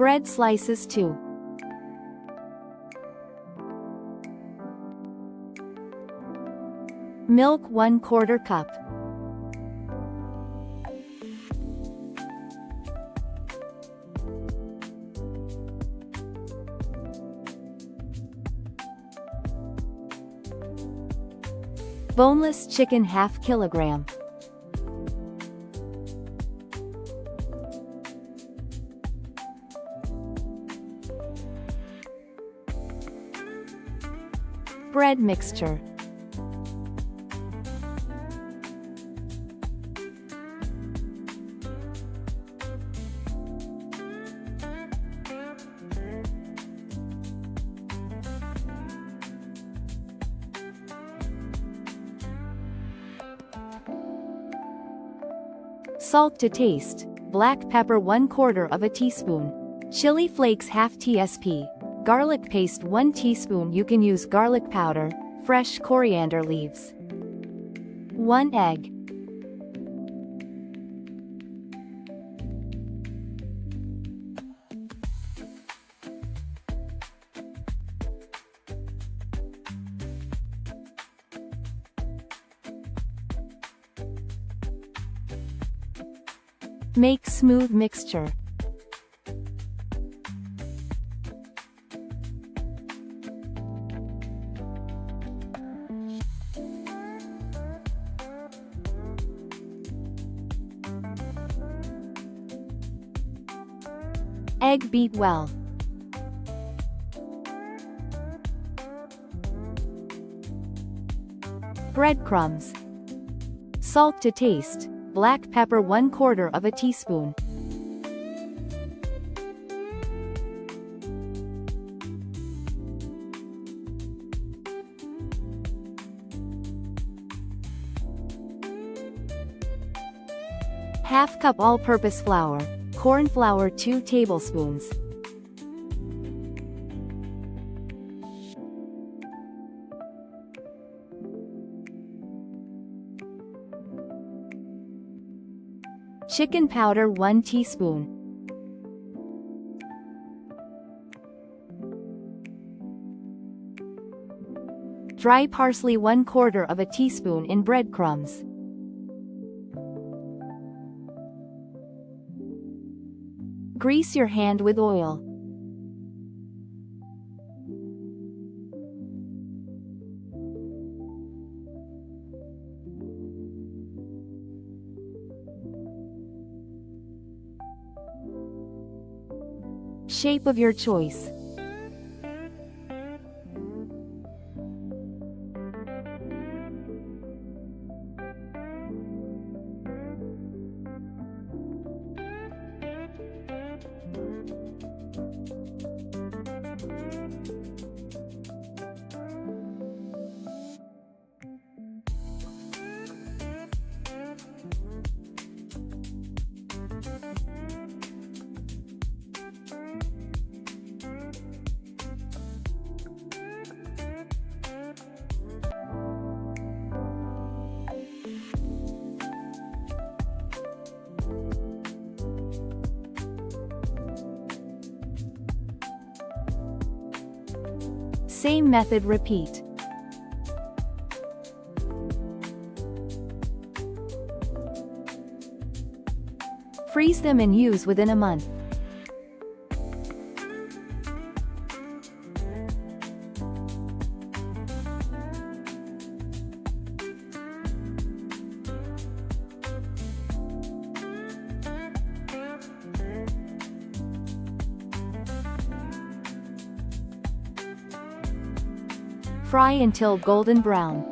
Bread slices 2. Milk 1/4 cup. Boneless chicken 1/2 kilogram. Bread mixture. Salt to taste, black pepper 1/4 teaspoon. Chili flakes 1/2 tsp. Garlic paste 1 teaspoon. You can use garlic powder, fresh coriander leaves. 1 egg. Make smooth mixture. Egg beat well. Breadcrumbs. Salt to taste, black pepper 1/4 teaspoon. Half cup all-purpose flour, corn flour 2 tablespoons. Chicken powder 1 teaspoon. Dry parsley 1/4 teaspoon in breadcrumbs. Grease your hand with oil. Shape of your choice. Same method repeat. Freeze them and use within a month. Fry until golden brown.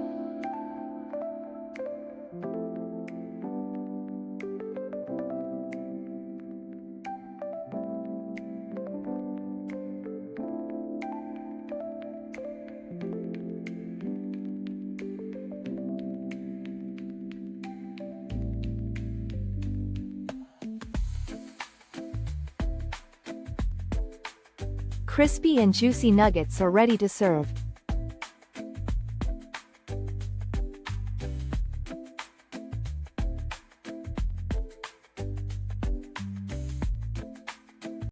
Crispy and juicy nuggets are ready to serve.